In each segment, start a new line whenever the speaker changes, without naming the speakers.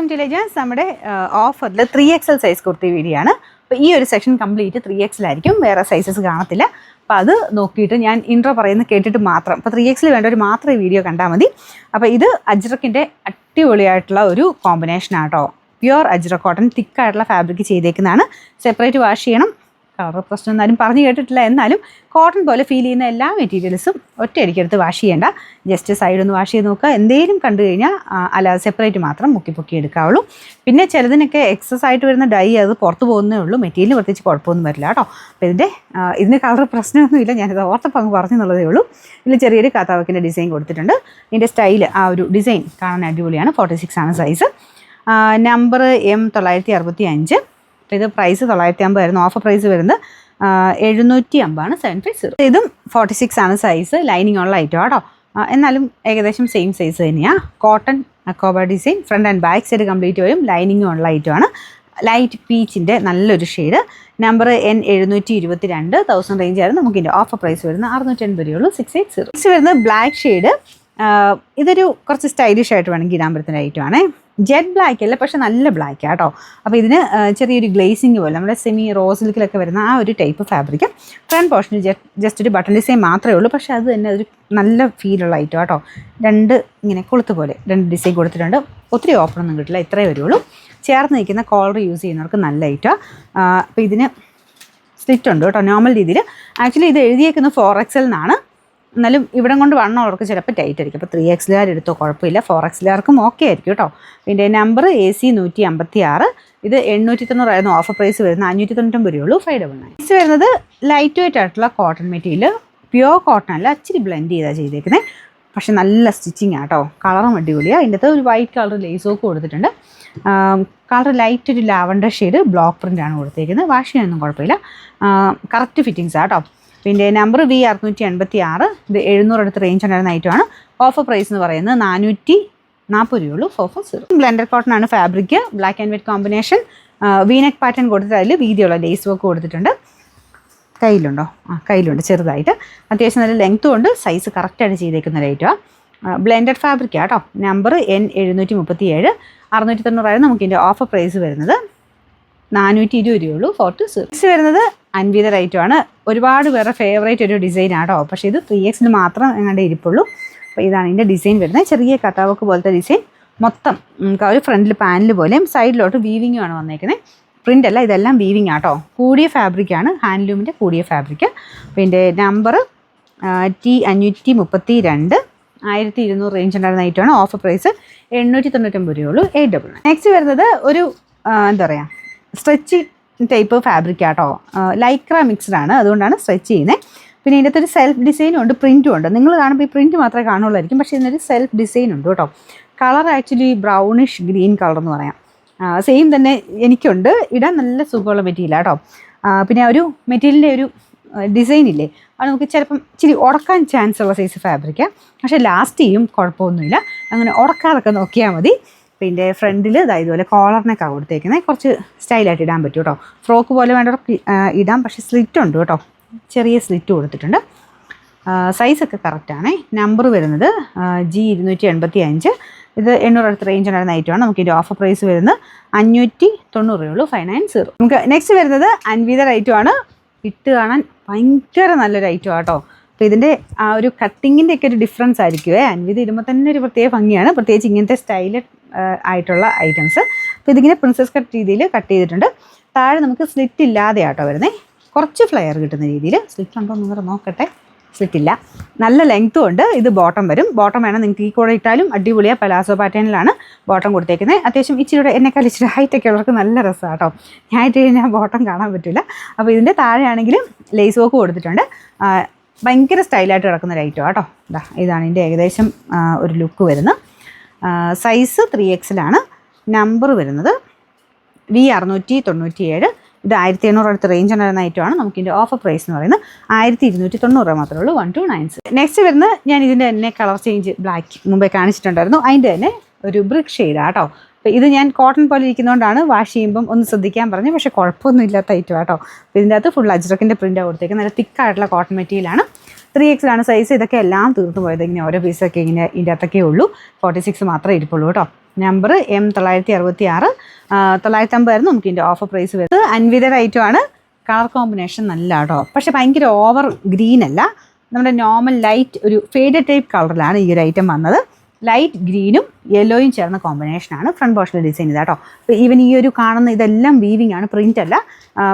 Welcome to legends. നമ്മുടെ ഓഫറിൽ 3XL size kurti video ആണ്. അപ്പോൾ ഈ ഒരു സെക്ഷൻ കംപ്ലീറ്റ് 3XL ആയിരിക്കും, വേറെ സൈസസ് കാണത്തില്ല. അപ്പോൾ അത് നോക്കിയിട്ട് ഞാൻ ഇൻട്രോ പറയുന്നത് കേട്ടിട്ട് മാത്രം, അപ്പോൾ 3XL വേണ്ടവർ മാത്രം ഈ വീഡിയോ കണ്ടാൽ മതി. അപ്പോൾ ഇത് അജ്രക്കിൻ്റെ അടിപൊളിയായിട്ടുള്ള ഒരു കോമ്പിനേഷനാണ് കേട്ടോ. പ്യുവർ അജ്രക് കോട്ടൺ തിക്കായിട്ടുള്ള ഫാബ്രിക് ചെയ്തേക്കുന്നതാണ്. സെപ്പറേറ്റ് വാഷ് ചെയ്യണം. കളർ പ്രശ്നം എന്നാലും പറഞ്ഞു കേട്ടിട്ടില്ല, എന്നാലും കോട്ടൺ പോലെ ഫീൽ ചെയ്യുന്ന എല്ലാ മെറ്റീരിയൽസും ഒറ്റയടിക്കെടുത്ത് വാഷ് ചെയ്യേണ്ട. ജസ്റ്റ് സൈഡൊന്ന് വാഷ് ചെയ്ത് നോക്കുക. എന്തെങ്കിലും കണ്ടു കഴിഞ്ഞാൽ അല്ലാതെ സെപ്പറേറ്റ് മാത്രം മുക്കി എടുക്കാവുള്ളൂ. പിന്നെ ചിലതിനൊക്കെ എക്സസ് ആയിട്ട് വരുന്ന ഡൈ അത് പുറത്ത് പോകുന്നേ ഉള്ളൂ. മെറ്റീരിയൽ പ്രത്യേകിച്ച് കുഴപ്പമൊന്നും വരില്ല കേട്ടോ. അപ്പോൾ ഇതിൻ്റെ കളർ പ്രശ്നമൊന്നുമില്ല, ഞാനിത് ഓർത്തപ്പോൾ അങ്ങ് പറഞ്ഞെന്നുള്ളതേ ഉള്ളൂ. ഇതിൽ ചെറിയൊരു കാത്താവക്കിൻ്റെ ഡിസൈൻ കൊടുത്തിട്ടുണ്ട്. ഇതിൻ്റെ സ്റ്റൈല്, ആ ഒരു ഡിസൈൻ കാണാൻ അടിപൊളിയാണ്. 46 ആണ് സൈസ്. Number M965. അപ്പോൾ ഇത് പ്രൈസ് 950 ആയിരുന്നു. ഓഫർ പ്രൈസ് വരുന്നത് 750 750. ഇതും 46 ആണ് സൈസ്. ലൈനിങ് ഉള്ള ഐറ്റം കേട്ടോ. എന്നാലും ഏകദേശം സെയിം സൈസ് തന്നെയാണ്. കോട്ടൺ അക്കോബ design, front and back side complete വരും. ലൈനിങ് ഉള്ള ഐറ്റമാണ്. ലൈറ്റ് പീച്ചിൻ്റെ നല്ലൊരു ഷെയ്ഡ്. Number N722. 1000 റേഞ്ച് ആയിരുന്നു. നമുക്കിൻ്റെ ഓഫർ പ്രൈസ് വരുന്നത് 680 രൂപയുള്ളൂ. 680. നെക്സ്റ്റ് വരുന്നത് ബ്ലാക്ക് ഷെയ്ഡ്. ഇതൊരു കുറച്ച് സ്റ്റൈലിഷ് ആയിട്ട് വേണമെങ്കിൽ ഇടാൻ പറ്റുന്ന ഐറ്റമാണ്. ജെറ്റ് ബ്ലാക്ക് അല്ല, പക്ഷെ നല്ല ബ്ലാക്ക് കേട്ടോ. അപ്പോൾ ഇതിന് ചെറിയൊരു ഗ്ലേസിങ് പോലെ നമ്മുടെ സെമി റോസ് സിൽക്കിലൊക്കെ വരുന്ന ആ ഒരു ടൈപ്പ് ഫാബ്രിക്. ഫ്രണ്ട് പോർഷനിൽ ജസ്റ്റ് ഒരു ബട്ടൺ ഡിസൈൻ മാത്രമേ ഉള്ളൂ, പക്ഷേ അത് തന്നെ ഒരു നല്ല ഫീലുള്ള ഐറ്റം കേട്ടോ. ഇങ്ങനെ കൊളുത്ത് പോലെ 2 ഡിസൈൻ കൊടുത്തിട്ടുണ്ട്. ഒത്തിരി ഓപ്പണൊന്നും കിട്ടില്ല, ഇത്രയേ വരുള്ളൂ. ചേർന്ന് നിൽക്കുന്ന കോളർ യൂസ് ചെയ്യുന്നവർക്ക് നല്ല ഐറ്റം. അപ്പോൾ ഇതിന് സ്ലിറ്റ് ഉണ്ട് കേട്ടോ, നോർമൽ രീതിയിൽ. ആക്ച്വലി ഇത് എഴുതിയേക്കുന്നത് 4XL എന്നാണ്. എന്നാലും ഇവിടം കൊണ്ട് വണ്ണമുള്ളവർക്ക് ചിലപ്പോൾ ടൈറ്റ് ആയിരിക്കും. അപ്പോൾ 3XL എടുത്തോ കുഴപ്പമില്ല, 4XL ഓക്കെ ആയിരിക്കും കേട്ടോ. പിന്നെ നമ്പർ AC 156. ഇത് 890 ആയിരുന്നു. ഓഫർ പ്രൈസ് വരുന്നത് 599 രൂപയുള്ളൂ. 599. നെക്സ്റ്റ് വരുന്നത് ലൈറ്റ് വെയിറ്റ് ആയിട്ടുള്ള കോട്ടൺ മെറ്റീരിയൽ. പ്യുവർ കോട്ടൺ അല്ല, ഇച്ചിരി ബ്ലെൻഡ് ചെയ്താണ് ചെയ്തേക്കുന്നത്. പക്ഷെ നല്ല സ്റ്റിച്ചിങ് ആട്ടോ. കളറും അടിപൊളിയാണ്. അതിൻ്റെ അകത്ത് ഒരു വൈറ്റ് കളർ ലേസ് ഒക്കെ കൊടുത്തിട്ടുണ്ട്. കളർ ലൈറ്റ് ഒരു ലാവൻഡർ ഷെയ്ഡ് ബ്ലോക്ക് പ്രിൻ്റാണ് കൊടുത്തേക്കുന്നത്. വാഷ് ചെയ്യാനൊന്നും കുഴപ്പമില്ല. കറക്റ്റ് ഫിറ്റിങ്സ് ആട്ടോ. പിന്നെ നമ്പർ V686. ഇത് 700 അടുത്ത് റേഞ്ച് ഉണ്ടായിരുന്ന ഐറ്റമാണ്. ഓഫർ പ്രൈസ് എന്ന് പറയുന്നത് 440 രൂപയുള്ളൂ. 440. ബ്ലെൻഡർ കോട്ടൺ ആണ് fabric. Black and white combination. V-neck pattern കൊടുത്തിട്ട് അതിൽ വീതിയുള്ള ലേസ് വർക്ക് കൊടുത്തിട്ടുണ്ട്. കയ്യിലുണ്ടോ? കയ്യിലുണ്ട് ചെറുതായിട്ട്. അത്യാവശ്യം നല്ല ലെങ്ത്തും ഉണ്ട്. സൈസ് കറക്റ്റായിട്ട് ചെയ്തേക്കുന്ന ഒരു ഐറ്റമാണ്. ബ്ലെൻഡഡ് ഫാബ്രിക് കേട്ടോ. Number N737. 690 ആയിരുന്നു. നമുക്കിതിൻ്റെ ഓഫർ പ്രൈസ് വരുന്നത് 420 രൂപയുള്ളൂ. 420. വരുന്നത് അൻവിത ഐറ്റമാണ്. ഒരുപാട് പേരുടെ ഫേവറേറ്റ് ഒരു ഡിസൈൻ ആട്ടോ. പക്ഷേ ഇത് 3XL മാത്രം എങ്ങാണ്ട് ഇരിപ്പുള്ളൂ. അപ്പോൾ ഇതാണ് ഇതിൻ്റെ ഡിസൈൻ വരുന്നത്. ചെറിയ കത്താവക്ക് പോലത്തെ ഡിസൈൻ. മൊത്തം ഒരു ഫ്രണ്ടിൽ പാനൽ പോലെയും സൈഡിലോട്ട് വീവിങ്ങും ആണ് വന്നേക്കുന്നത്. പ്രിൻ്റ് അല്ല, ഇതെല്ലാം വീവിങ് ആട്ടോ. കൂടിയ ഫാബ്രിക്കാണ്, ഹാൻഡ്ലൂമിൻ്റെ കൂടിയ ഫാബ്രിക്. പിന്നെ നമ്പർ T532. 1200 റേഞ്ച് ഉണ്ടായിരുന്ന ഐറ്റമാണ്. ഓഫർ പ്രൈസ് 899 രൂപയുള്ളൂ. 899. നെക്സ്റ്റ് വരുന്നത് ഒരു എന്താ പറയുക, സ്ട്രെച്ച് ടൈപ്പ് ഫാബ്രിക് ആട്ടോ. ലൈക്ര മിക്സ്ഡ് ആണ്, അതുകൊണ്ടാണ് സ്ട്രെച്ച് ചെയ്യുന്നത്. പിന്നെ ഇതിൻ്റെ ഒരു സെൽഫ് ഡിസൈനും ഉണ്ട്, പ്രിൻറ്റും ഉണ്ട്. നിങ്ങൾ കാണുമ്പോൾ ഈ പ്രിൻറ്റ് മാത്രമേ കാണുള്ളായിരിക്കും, പക്ഷേ ഇതിനൊരു സെൽഫ് ഡിസൈൻ ഉണ്ട് കേട്ടോ. Colour actually brownish green colour എന്ന് പറയാം. സെയിം തന്നെ എനിക്കുണ്ട്. ഇടാൻ നല്ല സുഖമുള്ള മെറ്റീരിയൽ കേട്ടോ. പിന്നെ ഒരു മെറ്റീരിയലിൻ്റെ ഒരു ഡിസൈൻ ഇല്ലേ, അത് നമുക്ക് ചിലപ്പം ഇച്ചിരി ഉടക്കാൻ ചാൻസ് ഉള്ള സൈസ് ഫാബ്രിക്കാണ്. പക്ഷേ ലാസ്റ്റ് ചെയ്യും, കുഴപ്പമൊന്നുമില്ല. അങ്ങനെ ഉടക്കാതൊക്കെ നോക്കിയാൽ മതി. പിന്നെ ഫ്രണ്ടിൽ ഇതുപോലെ കോളറിനൊക്കെ കൊടുത്തേക്കുന്നത്. കുറച്ച് സ്റ്റൈലായിട്ട് ഇടാൻ പറ്റും കേട്ടോ. ഫ്രോക്ക് പോലെ വേണ്ടവർക്ക് ഇടാം, പക്ഷേ സ്ലിറ്റ് ഉണ്ട് കേട്ടോ. ചെറിയ സ്ലിറ്റ് കൊടുത്തിട്ടുണ്ട്. സൈസൊക്കെ കറക്റ്റാണ്. നമ്പർ വരുന്നത് G285. ഇത് 800 അടുത്ത് റേഞ്ച് ഉണ്ടായിരുന്ന ഐറ്റമാണ്. നമുക്കിതിൻ്റെ ഓഫർ പ്രൈസ് വരുന്നത് 590 രൂപയുള്ളൂ. 590. നമുക്ക് നെക്സ്റ്റ് വരുന്നത് അൻവിത ഐറ്റമാണ്. ഇട്ട് കാണാൻ ഭയങ്കര നല്ലൊരു ഐറ്റം ആട്ടോ. അപ്പോൾ ഇതിൻ്റെ ആ ഒരു കട്ടിങ്ങിൻ്റെ ഒക്കെ ഒരു ഡിഫറൻസ് ആയിരിക്കുമേ. അൻവിത ഇടുമ്പോൾ തന്നെ ഒരു പ്രത്യേക ഭംഗിയാണ്, പ്രത്യേകിച്ച് ഇങ്ങനത്തെ സ്റ്റൈല് ആയിട്ടുള്ള ഐറ്റംസ്. അപ്പോൾ ഇതിങ്ങനെ പ്രിൻസസ് കട്ട് രീതിയിൽ കട്ട് ചെയ്തിട്ടുണ്ട്. താഴെ നമുക്ക് സ്ലിറ്റ് ഇല്ലാതെ ആട്ടോ വരുന്നത്. കുറച്ച് ഫ്ലെയർ കിട്ടുന്ന രീതിയിൽ. സ്ലിറ്റ് ഉണ്ടോ എന്ന് നോക്കട്ടെ. സ്ലിറ്റ് ഇല്ല. നല്ല ലെങ്ത്തും ഉണ്ട്. ഇത് ബോട്ടം വരും. ബോട്ടം വേണം നിങ്ങൾക്ക് ഈ കൂടെ ഇട്ടാലും അടിപൊളിയാണ്. പലാസോ പാറ്റേണിലാണ് ബോട്ടം കൊടുത്തേക്കുന്നത്. അത്യാവശ്യം ഇച്ചിരി എന്നെക്കാൾ ഇച്ചിരി ഹൈറ്റൊക്കെ ഉള്ളവർക്ക് നല്ല രസമാണ് കേട്ടോ. ഞാൻ ഇട്ട് കഴിഞ്ഞാൽ ബോട്ടം കാണാൻ പറ്റില്ല. അപ്പോൾ ഇതിൻ്റെ താഴെയാണെങ്കിലും ലേസ് വർക്ക് കൊടുത്തിട്ടുണ്ട്. ഭയങ്കര സ്റ്റൈലായിട്ട് കിടക്കുന്ന ഒരു ഐറ്റം കേട്ടോ. ഇതാണ് ഇതിൻ്റെ ഏകദേശം ഒരു ലുക്ക് വരുന്നത്. സൈസ് 3XL ആണ്. നമ്പർ വരുന്നത് V697. ഇത് 1800 അടുത്ത് റേഞ്ച് ഉണ്ടായിരുന്ന ഐറ്റമാണ്. നമുക്കിതിൻ്റെ ഓഫർ പ്രൈസ് എന്ന് പറയുന്നത് 1290 മാത്രമേ ഉള്ളൂ. 1296. നെക്സ്റ്റ് വരുന്നത് ഞാൻ ഇതിൻ്റെ തന്നെ കളർ ചേഞ്ച് ബ്ലാക്ക് മുമ്പേ കാണിച്ചിട്ടുണ്ടായിരുന്നു. അതിൻ്റെ തന്നെ ഒരു ബ്രിക്ക് ഷെയ്ഡാണ് കേട്ടോ. അപ്പോൾ ഇത് ഞാൻ കോട്ടൺ പോലെ ഇരിക്കുന്നതുകൊണ്ടാണ് വാഷ് ചെയ്യുമ്പം ഒന്ന് ശ്രദ്ധിക്കാൻ പറഞ്ഞു. പക്ഷേ കുഴപ്പമൊന്നും ഇല്ലാത്ത ഐറ്റം കേട്ടോ. അപ്പോൾ ഇതിൻ്റെ അകത്ത് ഫുൾ അജ്രക്കിൻ്റെ പ്രിൻ്റാണ് കൊടുത്തേക്കുന്നത്. നല്ല തിക്കായിട്ടുള്ള കോട്ടൺ മെറ്റീരിയലാണ്. 3XL ആണ് സൈസ്. ഇതൊക്കെ എല്ലാം തീർന്നു പോയത്. ഇങ്ങനെ ഓരോ പീസൊക്കെ ഇങ്ങനെ ഇതിൻ്റെ അകത്തൊക്കെ ഉള്ളൂ. 46 മാത്രമേ ഇരിപ്പുള്ളൂ കേട്ടോ. Number M966. 950 ആയിരുന്നു നമുക്ക് ഇതിൻ്റെ ഓഫർ പ്രൈസ് വരുന്നത്. അൻവിതയുടെ ഐറ്റമാണ്. കളർ കോമ്പിനേഷൻ നല്ല കേട്ടോ. പക്ഷേ ഭയങ്കര ഓവർ ഗ്രീൻ അല്ല, നമ്മുടെ നോർമൽ ലൈറ്റ് ഒരു ഫേഡഡ് ടൈപ്പ് കളറിലാണ് ഈ ഒരു ഐറ്റം വന്നത്. ലൈറ്റ് ഗ്രീനും യെല്ലോയും ചേർന്ന കോമ്പിനേഷനാണ് ഫ്രണ്ട് പോർഷനിൽ ഡിസൈൻ ചെയ്തത് കേട്ടോ. അപ്പോൾ ഈവൻ ഈ ഒരു കാണുന്ന ഇതെല്ലാം വീവിങ് ആണ്, പ്രിൻ്റ് അല്ല.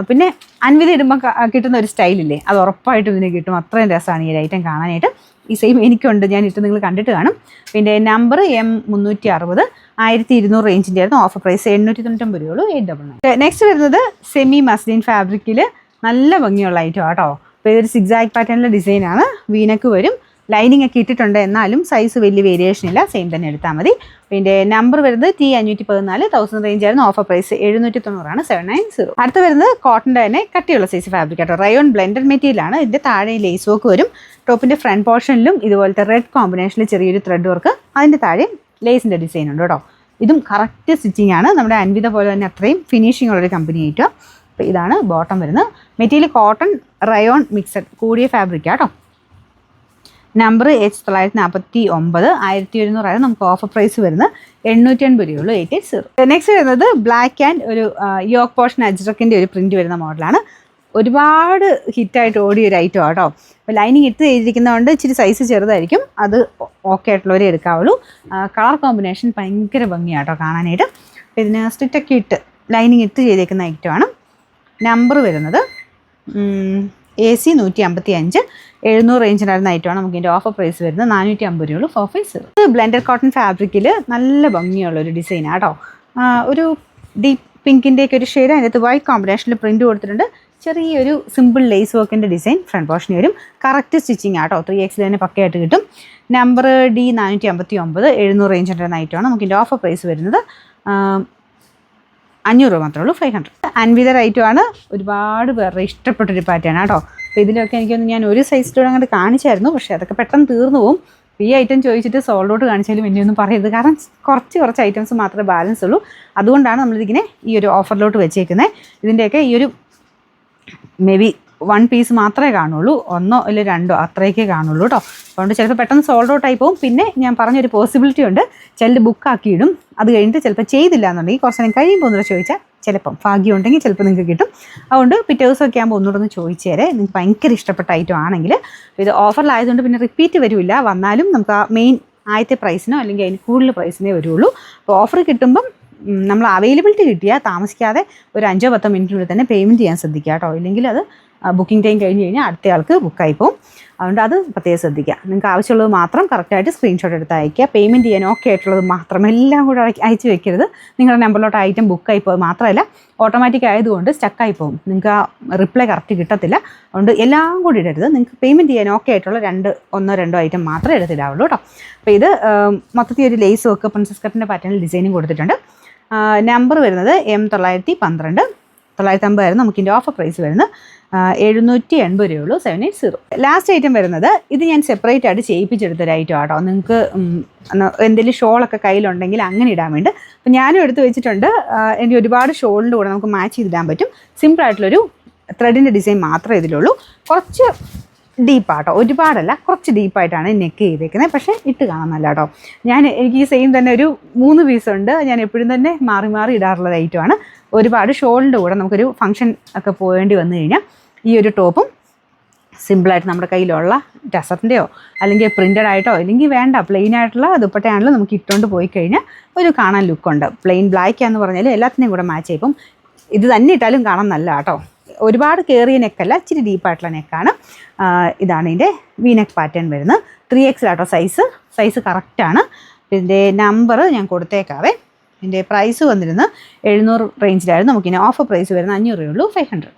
പിന്നെ അൻവിത ഇടുമ്പോൾ കിട്ടുന്ന ഒരു സ്റ്റൈലില്ലേ, അത് ഉറപ്പായിട്ടും ഇതിന് കിട്ടും. അത്രയും രസമാണ് ഈ ഒരു ഐറ്റം കാണാനായിട്ട്. ഈ സെയിം എനിക്കുണ്ട്, ഞാൻ ഇട്ട് നിങ്ങൾ കണ്ടിട്ട് കാണും. പിന്നെ നമ്പർ M360. 1200 റേഞ്ചിൻ്റെ ആയിരുന്നു. ഓഫർ പ്രൈസ് 899 രൂപയുള്ളൂ. 899. നെക്സ്റ്റ് വരുന്നത് സെമി മസ്ലിൻ ഫാബ്രിക്കിൽ നല്ല ഭംഗിയുള്ള ഐറ്റം കേട്ടോ. അപ്പോൾ ഇതൊരു സിക്സാക് പാറ്റേണിലെ ഡിസൈനാണ്. വീനക്ക് വരും, ലൈനിങ് ഒക്കെ ഇട്ടിട്ടുണ്ട്, എന്നാലും സൈസ് വലിയ വേരിയേഷൻ ഇല്ല, സെയിം തന്നെ എടുത്താൽ മതി. പിന്നെ നമ്പർ വരുന്നത് T514. 1000 റേഞ്ച് ആയിരുന്നു. Offer price 790 790. അടുത്ത് വരുന്നത് കോട്ടൻ്റെ തന്നെ കട്ടിയുള്ള സൈസ് ഫാബ്രിക് കേട്ടോ. റയോൺ ബ്ലെൻഡഡ് മെറ്റീരിയലാണ്. ഇതിൻ്റെ താഴെ ലേസ് വർക്ക് വരും. ടോപ്പിൻ്റെ ഫ്രണ്ട് പോർഷനിലും ഇതുപോലത്തെ റെഡ് കോമ്പിനേഷനിൽ ചെറിയൊരു ത്രെഡ് വർക്ക്, അതിൻ്റെ താഴെ ലേസിൻ്റെ ഡിസൈൻ ഉണ്ട് കേട്ടോ. ഇതും കറക്റ്റ് സ്റ്റിച്ചിങ് ആണ്. നമ്മുടെ അൻവിത പോലെ തന്നെ അത്രയും ഫിനിഷിംഗ് ഉള്ളൊരു കമ്പനി ആയിട്ട്. അപ്പോൾ ഇതാണ് ബോട്ടം വരുന്നത്. മെറ്റീരിയൽ കോട്ടൺ റയോൺ മിക്സഡ് കൂടിയ ഫാബ്രിക് കേട്ടോ. Number H949. 1100 ആയിരുന്നു നമുക്ക് ഓഫർ പ്രൈസ് വരുന്നത്. 880 രൂപയുള്ളൂ. 880. നെക്സ്റ്റ് വരുന്നത് ബ്ലാക്ക് ആൻഡ് ഒരു യോക്ക് പോർഷൻ അജ്രക്കിൻ്റെ ഒരു പ്രിൻറ്റ് വരുന്ന മോഡലാണ്. ഒരുപാട് ഹിറ്റായിട്ട് ഓടിയ ഒരു ഐറ്റം കേട്ടോ. അപ്പോൾ ലൈനിങ് ഇട്ട് ചെയ്തിരിക്കുന്നതുകൊണ്ട് ഇച്ചിരി സൈസ് ചെറുതായിരിക്കും, അത് ഓക്കെ ആയിട്ടുള്ളവരെ എടുക്കാവുള്ളൂ. കളർ കോമ്പിനേഷൻ ഭയങ്കര ഭംഗിയാണ് കേട്ടോ കാണാനായിട്ട്. അപ്പോൾ ഇതിന് സ്റ്റിറ്റൊക്കെ ഇട്ട് ലൈനിങ് ഇട്ട് ചെയ്തേക്കുന്ന ഐറ്റമാണ്. നമ്പർ വരുന്നത് AC 155. 700 റേഞ്ചിനായിരുന്ന ഐറ്റമാണ്. നമുക്ക് ഇതിൻ്റെ ഓഫർ പ്രൈസ് വരുന്നത് 450 രൂപയുള്ളൂ. 450. ഇത് ബ്ലെൻഡഡ് കോട്ടൺ ഫാബ്രിക്കിൽ നല്ല ഭംഗിയുള്ളൊരു ഡിസൈനാണ് കേട്ടോ. ഒരു ഡീപ്പ് പിങ്കിൻ്റെയൊക്കെ ഒരു ഷെയ്ഡ്, അതിനകത്ത് വൈറ്റ് കോമ്പിനേഷനിൽ പ്രിൻറ്റ് കൊടുത്തിട്ടുണ്ട്. ചെറിയൊരു സിമ്പിൾ ലേസ് വർക്കിൻ്റെ ഡിസൈൻ ഫ്രണ്ട് പോർഷന് വരും. കറക്റ്റ് സ്റ്റിച്ചിങ് ആട്ടോ. 3XL തന്നെ പക്കയായിട്ട് കിട്ടും. Number D459. 700 റേഞ്ചിൻ്റെ ഐറ്റമാണ്. നമുക്ക് ഇതിൻ്റെ ഓഫർ പ്രൈസ് വരുന്നത് 500 രൂപ മാത്രമേ ഉള്ളൂ. 500. അൻവിത ഐറ്റമാണ്. ഒരുപാട് പേരുടെ ഇഷ്ടപ്പെട്ടൊരു പാറ്റേൺ കേട്ടോ. അപ്പോൾ ഇതിലൊക്കെ എനിക്കൊന്ന് ഞാൻ ഒരു സൈസിലൂടെ അങ്ങോട്ട് കാണിച്ചായിരുന്നു, പക്ഷേ അതൊക്കെ പെട്ടെന്ന് തീർന്നു പോകും. ഈ ഐറ്റം ചോദിച്ചിട്ട് സോൾഡ് ഔട്ട് കാണിച്ചാലും എന്നെയൊന്നും പറയരുത്, കാരണം കുറച്ച് ഐറ്റംസ് മാത്രമേ ബാലൻസ് ഉള്ളൂ. അതുകൊണ്ടാണ് നമ്മളിതിങ്ങനെ ഈ ഒരു ഓഫറിലോട്ട് വെച്ചേക്കുന്നത്. ഇതിൻ്റെയൊക്കെ ഈ ഒരു മേ ബി 1 പീസ് മാത്രമേ കാണുള്ളൂ, 1 അല്ലെങ്കിൽ 2 അത്രയൊക്കെ കാണുള്ളൂ കേട്ടോ. അതുകൊണ്ട് ചിലപ്പോൾ പെട്ടെന്ന് സോൾഡ് ഔട്ട് ആയി പോകും. പിന്നെ ഞാൻ പറഞ്ഞൊരു പോസിബിലിറ്റി ഉണ്ട്, ചിലർ ബുക്കാക്കിയിടും, അത് കഴിഞ്ഞിട്ട് ചിലപ്പോൾ ചെയ്തില്ല എന്നുണ്ടെങ്കിൽ കുറച്ച് നേരം കഴിയുമ്പോൾ ഒന്നുകൂടെ ചോദിച്ചാൽ ചിലപ്പം ഭാഗ്യം ഉണ്ടെങ്കിൽ ചിലപ്പോൾ നിങ്ങൾക്ക് കിട്ടും. അതുകൊണ്ട് പിറ്റേ ദിവസമൊക്കെ ആകുമ്പോൾ ഒന്നുകൂടെ ഒന്ന് ചോദിച്ചേരെ, നിങ്ങൾക്ക് ഭയങ്കര ഇഷ്ടപ്പെട്ട ഐറ്റം ആണെങ്കിൽ. ഇത് ഓഫറിലായതുകൊണ്ട് പിന്നെ റിപ്പീറ്റ് വരില്ല, വന്നാലും നമുക്ക് ആ മെയിൻ ആദ്യത്തെ പ്രൈസിനോ അല്ലെങ്കിൽ അതിന് കൂടുതൽ പ്രൈസിനേ വരുള്ളൂ. അപ്പോൾ ഓഫർ കിട്ടുമ്പം നമ്മൾ അവൈലബിലിറ്റി കിട്ടിയാൽ താമസിക്കാതെ ഒരു 5-10 മിനിറ്റിനുള്ളിൽ തന്നെ പേയ്മെൻറ്റ് ചെയ്യാൻ ശ്രദ്ധിക്കുക കേട്ടോ. ഇല്ലെങ്കിൽ അത് ബുക്കിംഗ് ടൈം കഴിഞ്ഞ് കഴിഞ്ഞാൽ അടുത്ത ആൾക്ക് ബുക്കായി പോകും. അതുകൊണ്ട് അത് പ്രത്യേകം ശ്രദ്ധിക്കുക. നിങ്ങൾക്ക് ആവശ്യമുള്ളത് മാത്രം കറക്റ്റായിട്ട് സ്ക്രീൻഷോട്ട് എടുത്ത് അയയ്ക്കുക. പേയ്മെൻറ്റ് ചെയ്യാൻ ഓക്കെ ആയിട്ടുള്ളത് മാത്രം, എല്ലാം കൂടെ അയച്ചു വെക്കരുത്. നിങ്ങളുടെ നമ്പറിലോട്ട് ഐറ്റം ബുക്കായി പോകും. മാത്രമല്ല ഓട്ടോമാറ്റിക് ആയതുകൊണ്ട് സ്റ്റക്കായി പോകും, നിങ്ങൾക്ക് ആ റിപ്ലൈ കറക്റ്റ് കിട്ടത്തില്ല. അതുകൊണ്ട് എല്ലാം കൂടി ഇടരുത്. നിങ്ങൾക്ക് പേയ്മെൻറ്റ് ചെയ്യാൻ ഓക്കെ ആയിട്ടുള്ള 1-2 ഐറ്റം മാത്രമേ എടുത്തിടാവുള്ളൂ കേട്ടോ. അപ്പോൾ ഇത് മൊത്തത്തിൽ ഒരു ലേസ് വർക്ക് പ്രിൻസസ് കട്ടിൻ്റെ പാറ്റേണിൽ ഡിസൈനും കൊടുത്തിട്ടുണ്ട്. നമ്പർ വരുന്നത് M912. 950 ആയിരുന്നു. നമുക്കിൻ്റെ ഓഫർ പ്രൈസ് വരുന്നത് 780 രൂപയുള്ളൂ. 780. ലാസ്റ്റ് ഐറ്റം വരുന്നത് ഇത് ഞാൻ സെപ്പറേറ്റ് ആയിട്ട് ചെയ്യിപ്പിച്ചെടുത്തൊരു ഐറ്റം ആട്ടോ. നിങ്ങൾക്ക് എന്തെങ്കിലും ഷോളൊക്കെ കയ്യിലുണ്ടെങ്കിൽ അങ്ങനെ ഇടാൻ വേണ്ടി. അപ്പം ഞാനും എടുത്ത് വെച്ചിട്ടുണ്ട്. എനിക്ക് ഒരുപാട് ഷോളിൻ്റെ കൂടെ നമുക്ക് മാച്ച് ചെയ്തിടാൻ പറ്റും. സിമ്പിളായിട്ടുള്ളൊരു ത്രെഡിൻ്റെ ഡിസൈൻ മാത്രമേ ഇതിലുള്ളൂ. കുറച്ച് ഡീപ്പാട്ടോ, ഒരുപാടല്ല, കുറച്ച് ഡീപ്പായിട്ടാണ് നെക്ക് ചെയ്തേക്കുന്നത്. പക്ഷേ ഇട്ട് കാണാൻ നല്ല കേട്ടോ. എനിക്ക് ഈ സെയിം തന്നെ ഒരു 3 പീസുണ്ട്. ഞാൻ എപ്പോഴും തന്നെ മാറി മാറി ഇടാറുള്ള ഐറ്റമാണ്. ഒരുപാട് ഷോളിൻ്റെ കൂടെ നമുക്കൊരു ഫംഗ്ഷൻ ഒക്കെ പോകേണ്ടി വന്നു കഴിഞ്ഞാൽ ഈ ഒരു ടോപ്പും സിമ്പിളായിട്ട് നമ്മുടെ കയ്യിലുള്ള ഡെസർട്ടിൻ്റെയോ അല്ലെങ്കിൽ പ്രിൻ്റഡ് ആയിട്ടോ അല്ലെങ്കിൽ വേണ്ട പ്ലെയിൻ ആയിട്ടുള്ള ദുപ്പട്ടയാണെങ്കിലും നമുക്ക് ഇട്ടുകൊണ്ട് പോയി കഴിഞ്ഞാൽ ഒരു കാണാൻ ലുക്കുണ്ട്. പ്ലെയിൻ ബ്ലാക്ക് എന്ന് പറഞ്ഞാൽ എല്ലാത്തിനെയും കൂടെ മാച്ച് ചെയ്യും. ഇത് തന്നെ ഇട്ടാലും കാണാൻ നല്ല കേട്ടോ. ഒരുപാട് കയറിയ നെക്കല്ല, ഇച്ചിരി ഡീപ്പായിട്ടുള്ള നെക്കാണ്. ഇതാണ് ഇതിൻ്റെ വി നെക്ക് പാറ്റേൺ വരുന്നത്. 3XL ആട്ടോ സൈസ് കറക്റ്റാണ്. ഇതിൻ്റെ നമ്പർ ഞാൻ കൊടുത്തേക്കാവേ. ഇതിൻ്റെ പ്രൈസ് വന്നിരുന്നത് 700 റേഞ്ചിലായിരുന്നു. നമുക്കിനി ഓഫർ പ്രൈസ് വരുന്നത് 500 രൂപയുള്ളൂ. 500.